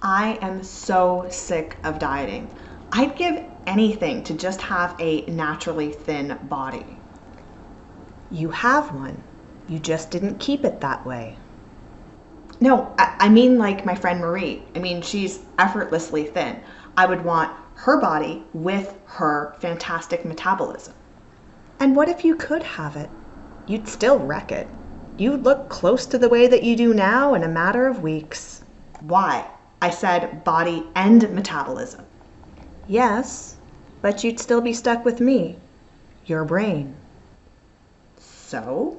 I am so sick of dieting. I'd give anything to just have a naturally thin body. You have one. You just didn't keep it that way. No, I mean like my friend Marie. She's effortlessly thin. I would want her body with her fantastic metabolism. And what if you could have it? You'd still wreck it. You'd look close to the way that you do now in a matter of weeks. Why? I said body and metabolism. Yes, but you'd still be stuck with me. Your brain. So?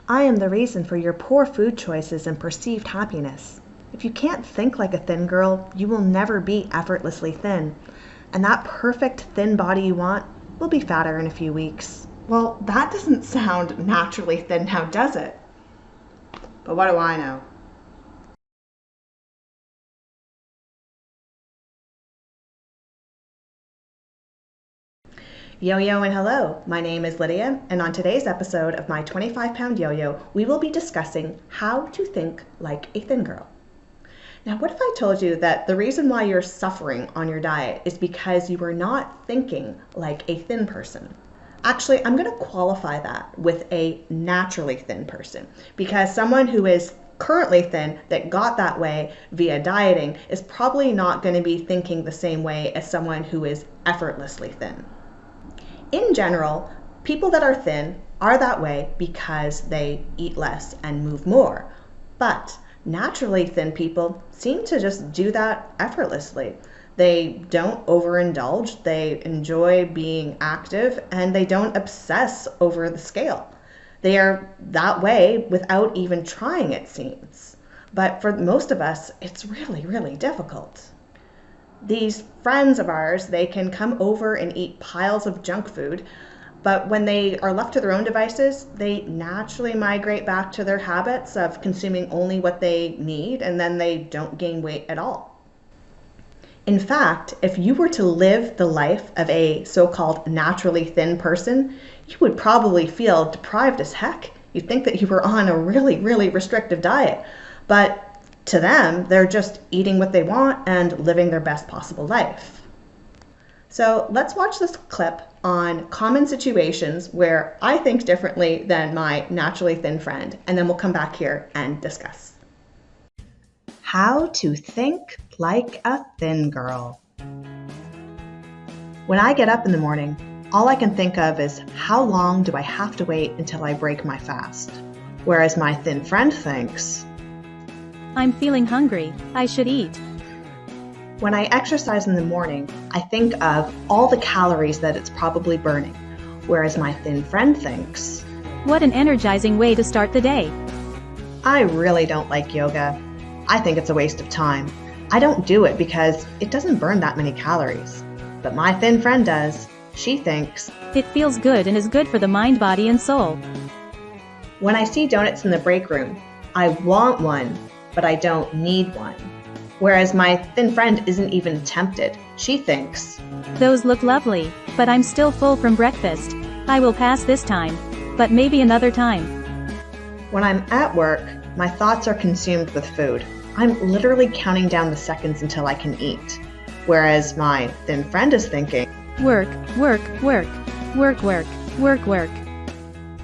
I am the reason for your poor food choices and perceived happiness. If you can't think like a thin girl, you will never be effortlessly thin. And that perfect thin body you want will be fatter in a few weeks. Well, that doesn't sound naturally thin now, does it? But what do I know? Yo-yo and hello, my name is Lydia, and on today's episode of my 25-pound yo-yo, we will be discussing how to think like a thin girl. Now, what if I told you that the reason why you're suffering on your diet is because you are not thinking like a thin person? Actually, I'm going to qualify that with a naturally thin person, because someone who is currently thin that got that way via dieting is probably not going to be thinking the same way as someone who is effortlessly thin. In general, people that are thin are that way because they eat less and move more. But naturally thin people seem to just do that effortlessly. They don't overindulge, they enjoy being active, and they don't obsess over the scale. They are that way without even trying, it seems. But for most of us, it's really, really difficult. These friends of ours, they can come over and eat piles of junk food, but when they are left to their own devices, they naturally migrate back to their habits of consuming only what they need, and then they don't gain weight at all. In fact, if you were to live the life of a so-called naturally thin person, you would probably feel deprived as heck. You'd think that you were on a really, really restrictive diet, but to them, they're just eating what they want and living their best possible life. So let's watch this clip on common situations where I think differently than my naturally thin friend, and then we'll come back here and discuss. How to think like a thin girl. When I get up in the morning, all I can think of is how long do I have to wait until I break my fast? Whereas my thin friend thinks, I'm feeling hungry, I should eat. When I exercise in the morning, I think of all the calories that it's probably burning, whereas my thin friend thinks, what an energizing way to start the day. I really don't like yoga. I think it's a waste of time. I don't do it because it doesn't burn that many calories. But my thin friend does. She thinks, it feels good and is good for the mind, body, and soul. When I see donuts in the break room, I want one, but I don't need one. Whereas my thin friend isn't even tempted. She thinks, those look lovely, but I'm still full from breakfast. I will pass this time, but maybe another time. When I'm at work, my thoughts are consumed with food. I'm literally counting down the seconds until I can eat. Whereas my thin friend is thinking, work, work, work, work, work, work, work.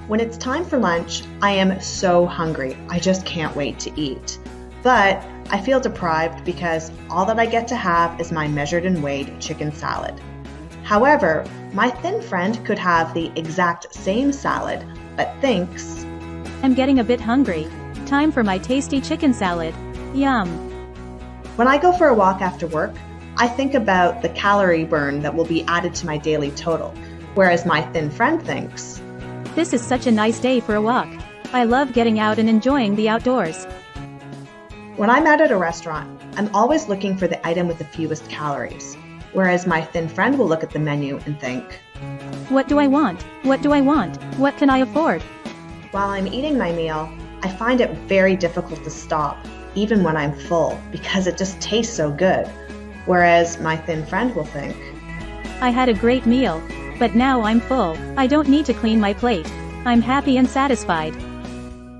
When it's time for lunch, I am so hungry. I just can't wait to eat. But I feel deprived because all that I get to have is my measured and weighed chicken salad. However, my thin friend could have the exact same salad, but thinks, I'm getting a bit hungry. Time for my tasty chicken salad. Yum. When I go for a walk after work, I think about the calorie burn that will be added to my daily total, whereas my thin friend thinks, this is such a nice day for a walk. I love getting out and enjoying the outdoors. When I'm out at a restaurant, I'm always looking for the item with the fewest calories, whereas my thin friend will look at the menu and think, what do I want? What do I want? What can I afford? While I'm eating my meal, I find it very difficult to stop, even when I'm full, because it just tastes so good, whereas my thin friend will think, I had a great meal, but now I'm full. I don't need to clean my plate. I'm happy and satisfied.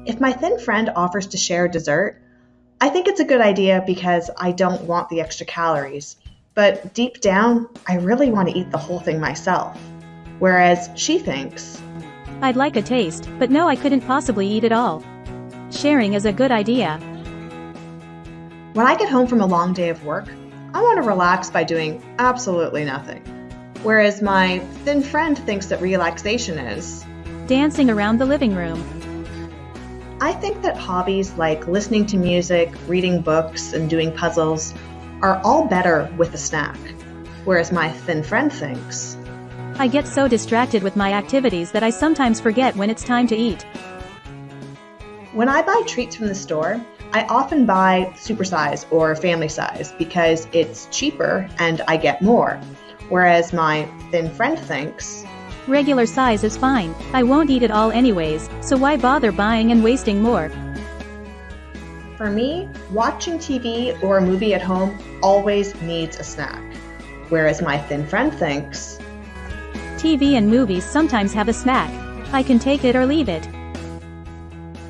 If my thin friend offers to share dessert, I think it's a good idea because I don't want the extra calories, but deep down, I really want to eat the whole thing myself. Whereas she thinks, I'd like a taste, but no, I couldn't possibly eat it all. Sharing is a good idea. when I get home from a long day of work, I want to relax by doing absolutely nothing. Whereas my thin friend thinks that relaxation is. Dancing around the living room. I think that hobbies like listening to music, reading books, and doing puzzles are all better with a snack. Whereas my thin friend thinks. I get so distracted with my activities that I sometimes forget when it's time to eat. When I buy treats from the store, I often buy supersize or family size because it's cheaper and I get more. Whereas my thin friend thinks, Regular size is fine, I won't eat it all anyways, so why bother buying and wasting more? for me, watching TV or a movie at home always needs a snack. Whereas my thin friend thinks, TV and movies sometimes have a snack. I can take it or leave it.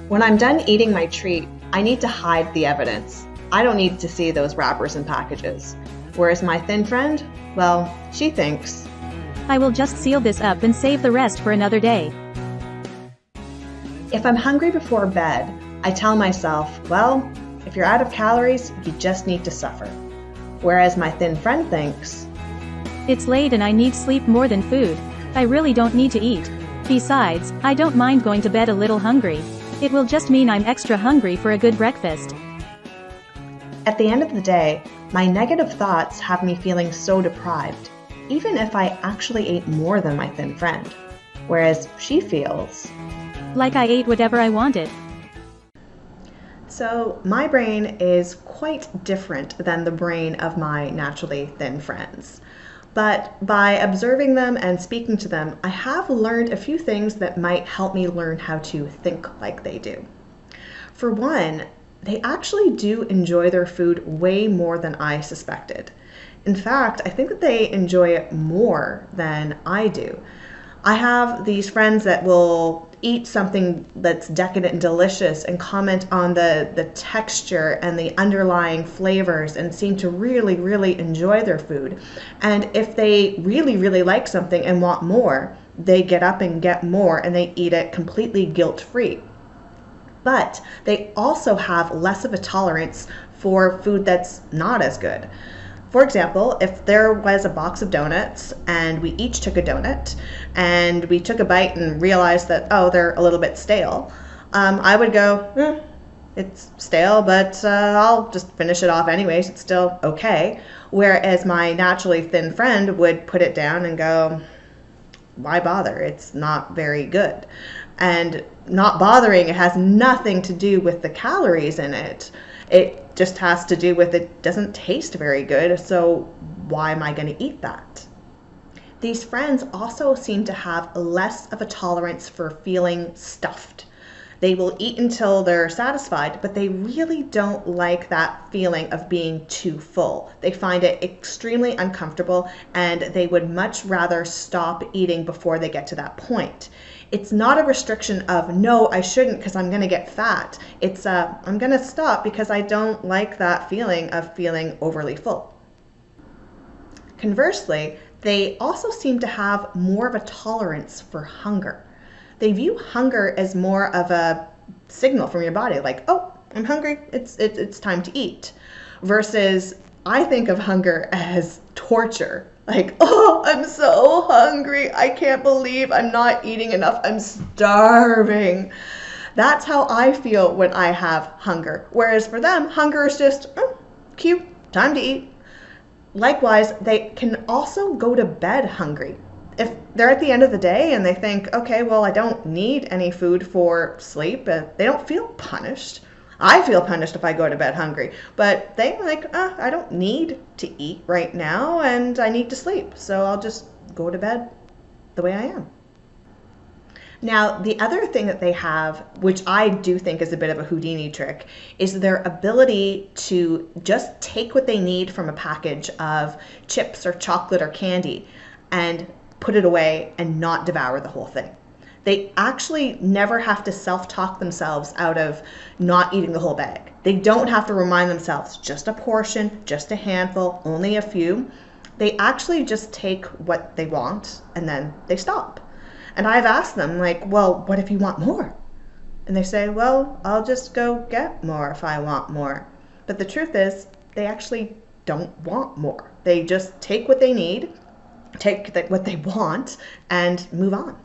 when I'm done eating my treat, I need to hide the evidence. I don't need to see those wrappers and packages. Whereas my thin friend, well, she thinks, I will just seal this up and save the rest for another day. if I'm hungry before bed, I tell myself, well, if you're out of calories, you just need to suffer. Whereas my thin friend thinks, It's late and I need sleep more than food. I really don't need to eat. Besides, I don't mind going to bed a little hungry. It will just mean I'm extra hungry for a good breakfast. at the end of the day, my negative thoughts have me feeling so deprived, even if I actually ate more than my thin friend. Whereas she feels. Like I ate whatever I wanted. So my brain is quite different than the brain of my naturally thin friends. But by observing them and speaking to them, I have learned a few things that might help me learn how to think like they do. For one, they actually do enjoy their food way more than I suspected. In fact, I think that they enjoy it more than I do. I have these friends that will eat something that's decadent and delicious and comment on the texture and the underlying flavors and seem to really, really enjoy their food. And if they really, really like something and want more, they get up and get more and they eat it completely guilt-free. But they also have less of a tolerance for food that's not as good. For example, if there was a box of donuts and we each took a donut and we took a bite and realized that, oh, they're a little bit stale, I would go, it's stale, but I'll just finish it off anyways. It's still okay. Whereas my naturally thin friend would put it down and go, why bother? It's not very good. And not bothering, it has nothing to do with the calories in it. It just has to do with it doesn't taste very good, so why am I going to eat that? These friends also seem to have less of a tolerance for feeling stuffed. They will eat until they're satisfied, but they really don't like that feeling of being too full. They find it extremely uncomfortable and they would much rather stop eating before they get to that point. It's not a restriction of, no, I shouldn't because I'm going to get fat. It's I'm going to stop because I don't like that feeling of feeling overly full. Conversely, they also seem to have more of a tolerance for hunger. They view hunger as more of a signal from your body, like, oh, I'm hungry, it's time to eat. Versus, I think of hunger as torture. Like, oh, I'm so hungry. I can't believe I'm not eating enough. I'm starving. That's how I feel when I have hunger. Whereas for them, hunger is just, cute, time to eat. Likewise, they can also go to bed hungry. If they're at the end of the day and they think, okay, well, I don't need any food for sleep, they don't feel punished. I feel punished if I go to bed hungry, but they like, I don't need to eat right now and I need to sleep, so I'll just go to bed the way I am. Now, the other thing that they have, which I do think is a bit of a Houdini trick, is their ability to just take what they need from a package of chips or chocolate or candy and put it away and not devour the whole thing. They actually never have to self-talk themselves out of not eating the whole bag. They don't have to remind themselves just a portion, just a handful, only a few. They actually just take what they want and then they stop. And I've asked them, like, well, what if you want more? And they say, well, I'll just go get more if I want more. But the truth is, they actually don't want more. They just take what they need, take what they want, and move on.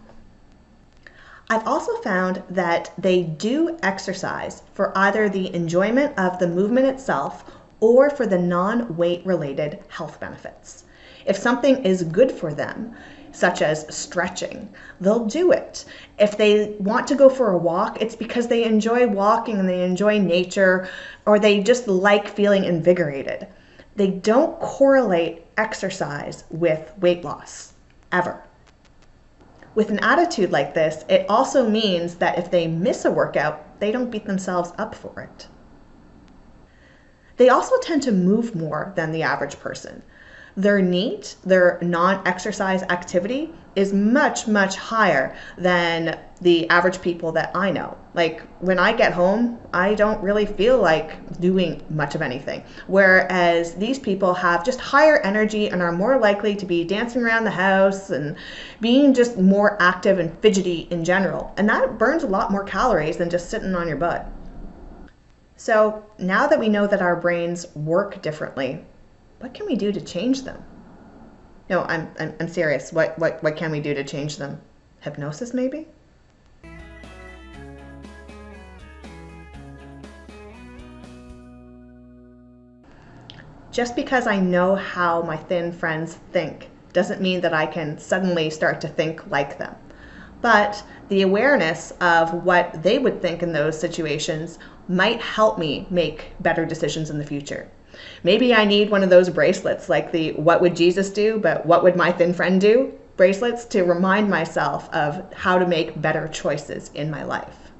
I've also found that they do exercise for either the enjoyment of the movement itself or for the non-weight related health benefits. If something is good for them, such as stretching, they'll do it. If they want to go for a walk, it's because they enjoy walking and they enjoy nature, or they just like feeling invigorated. They don't correlate exercise with weight loss, ever. With an attitude like this, it also means that if they miss a workout, they don't beat themselves up for it. They also tend to move more than the average person. Their NEAT, their non-exercise activity, is much, much higher than the average people that I know. Like, when I get home, I don't really feel like doing much of anything. Whereas these people have just higher energy and are more likely to be dancing around the house and being just more active and fidgety in general. And that burns a lot more calories than just sitting on your butt. So now that we know that our brains work differently, what can we do to change them? No, I'm serious. What can we do to change them? Hypnosis, maybe? Just because I know how my thin friends think doesn't mean that I can suddenly start to think like them. But the awareness of what they would think in those situations might help me make better decisions in the future. Maybe I need one of those bracelets, like the "What would Jesus do, but what would my thin friend do?" bracelets, to remind myself of how to make better choices in my life.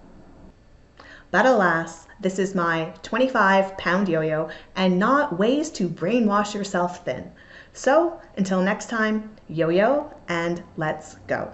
But alas, this is my 25-pound yo-yo and not ways to brainwash yourself thin. So until next time, yo-yo and let's go.